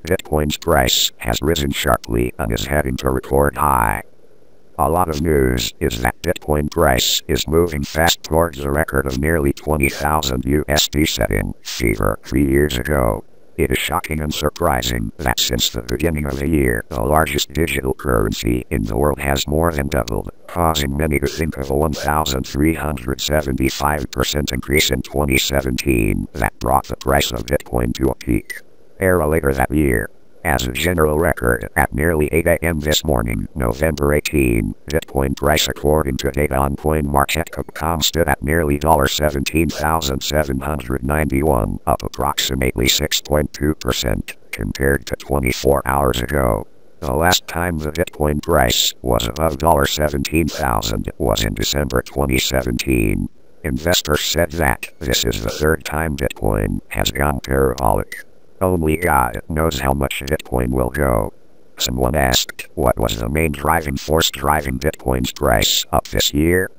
Bitcoin's price has risen sharply and is heading to record high. A lot of news is that Bitcoin price is moving fast towards a record of nearly 20,000 USD set in fever 3 years ago. It is shocking and surprising that since the beginning of the year, the largest digital currency in the world has more than doubled, causing many to think of a 1,375% increase in 2017 that brought the price of Bitcoin to a peak. Era later that year. As a general record, at nearly 8 a.m. this morning, November 18, Bitcoin price according to data on CoinMarketCap stood at nearly $17,791, up approximately 6.2% compared to 24 hours ago. The last time the Bitcoin price was above $17,000 was in December 2017. Investors said that this is the third time Bitcoin has gone parabolic. Only God knows how much Bitcoin will go. Someone asked, what was the main driving force driving Bitcoin's price up this year?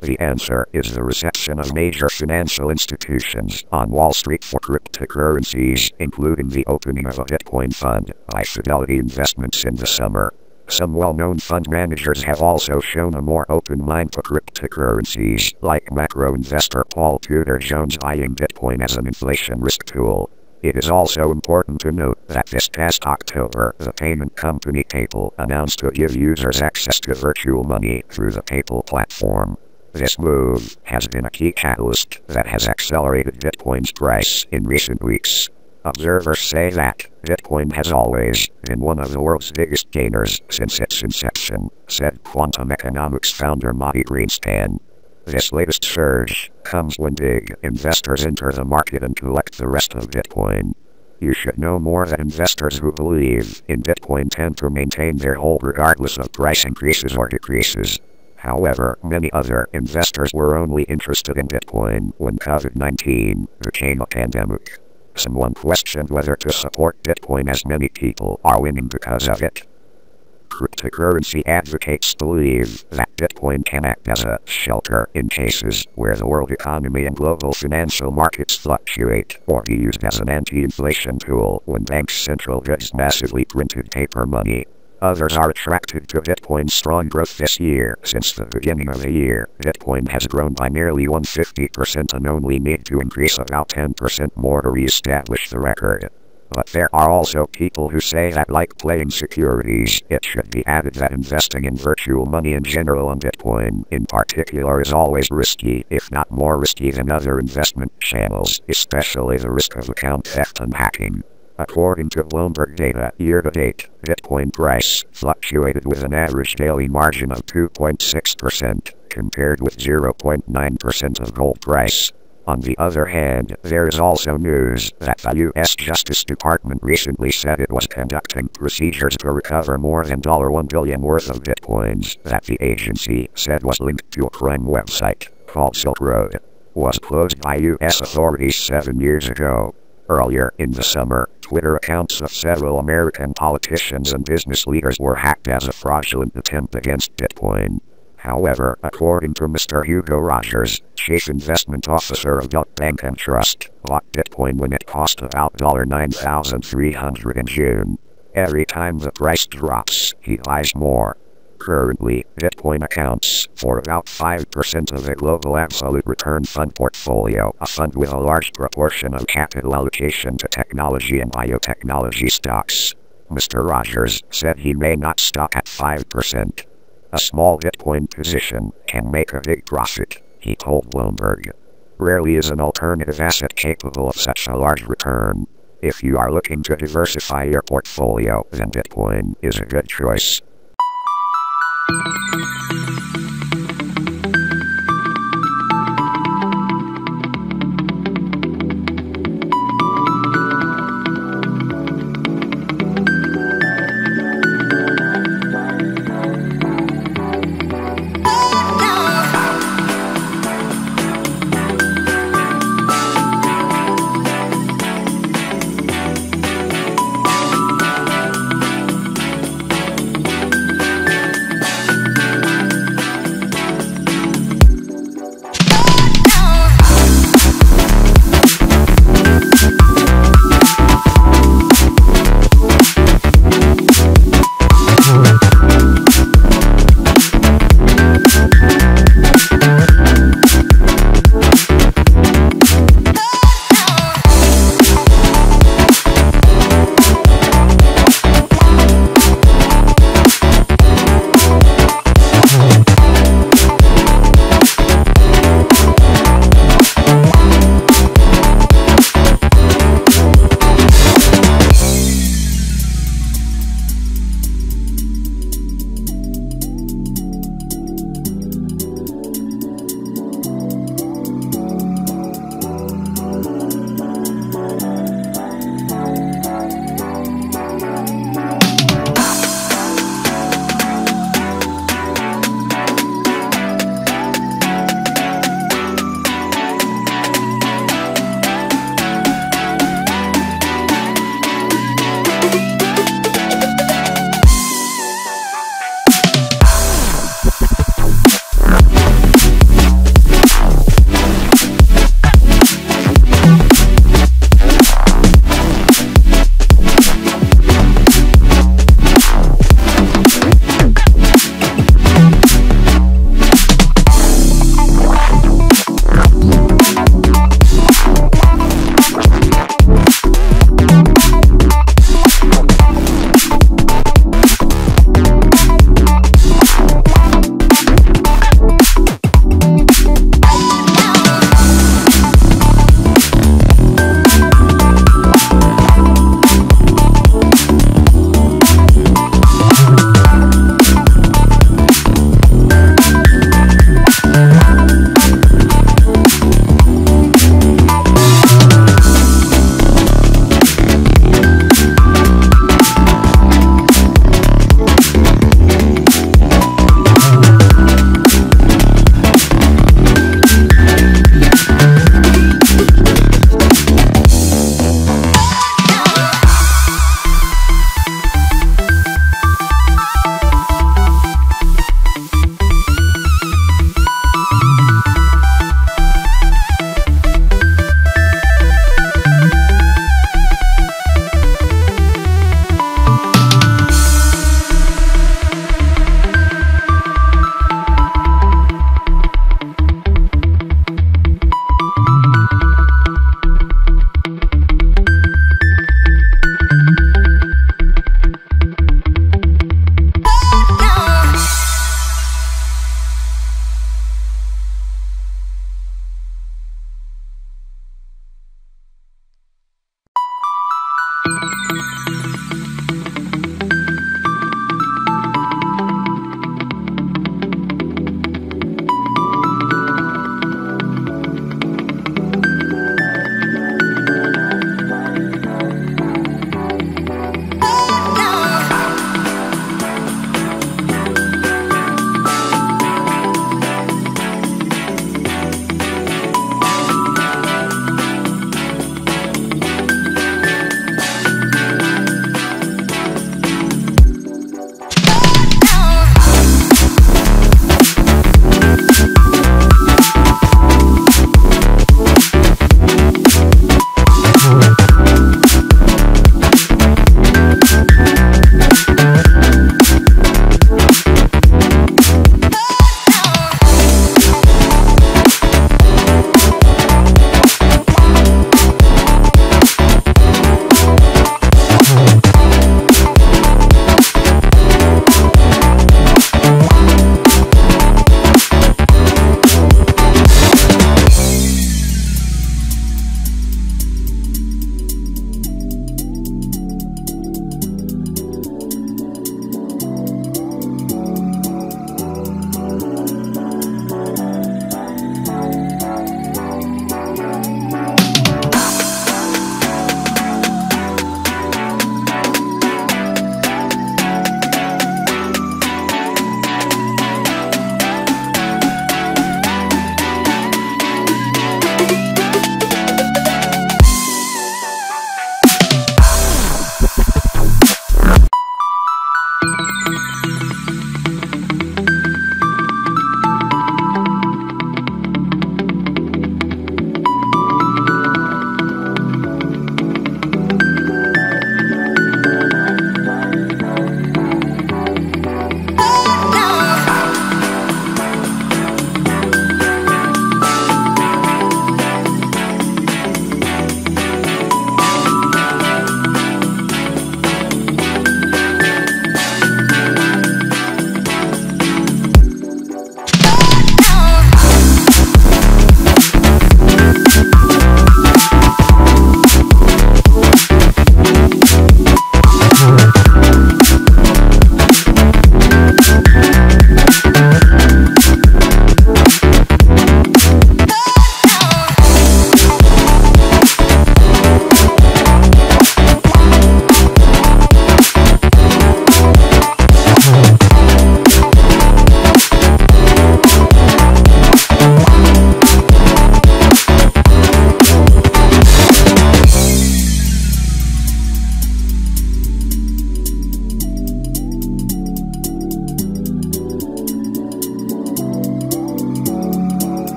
The answer is the reception of major financial institutions on Wall Street for cryptocurrencies, including the opening of a Bitcoin fund by Fidelity Investments in the summer. Some well-known fund managers have also shown a more open mind to cryptocurrencies, like macro investor Paul Tudor Jones eyeing Bitcoin as an inflation risk tool. It is also important to note that this past October, the payment company PayPal announced to give users access to virtual money through the PayPal platform. This move has been a key catalyst that has accelerated Bitcoin's price in recent weeks. Observers say that Bitcoin has always been one of the world's biggest gainers since its inception, said quantum economics founder Matti Greenspan. This latest surge comes when big investors enter the market and collect the rest of Bitcoin. You should know more that investors who believe in Bitcoin tend to maintain their hold regardless of price increases or decreases. However, many other investors were only interested in Bitcoin when COVID-19 became a pandemic. Someone questioned whether to support Bitcoin as many people are winning because of it. Cryptocurrency advocates believe that Bitcoin can act as a shelter in cases where the world economy and global financial markets fluctuate, or be used as an anti-inflation tool when banks' central goods massively printed paper money. Others are attracted to Bitcoin's strong growth this year. Since the beginning of the year, Bitcoin has grown by nearly 150% and only need to increase about 10% more to re-establish the record. But there are also people who say that, like playing securities, it should be added that investing in virtual money in general and Bitcoin in particular is always risky, if not more risky than other investment channels, especially the risk of account theft and hacking. According to Bloomberg data, year-to-date, Bitcoin price fluctuated with an average daily margin of 2.6%, compared with 0.9% of gold price. On the other hand, there is also news that the U.S. Justice Department recently said it was conducting procedures to recover more than $1 billion worth of Bitcoins that the agency said was linked to a crime website called Silk Road. Was closed by U.S. authorities 7 years ago. Earlier in the summer, Twitter accounts of several American politicians and business leaders were hacked as a fraudulent attempt against Bitcoin. However, according to Mr. Hugo Rogers, Chief Investment Officer of Duck Bank and Trust, bought Bitcoin when it cost about $9,300 in June. Every time the price drops, he buys more. Currently, Bitcoin accounts for about 5% of the global absolute return fund portfolio, a fund with a large proportion of capital allocation to technology and biotechnology stocks. Mr. Rogers said he may not stop at 5%. A small Bitcoin position can make a big profit, he told Bloomberg. Rarely is an alternative asset capable of such a large return. If you are looking to diversify your portfolio, then Bitcoin is a good choice.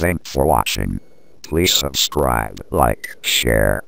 Thanks for watching. Please subscribe, like, share,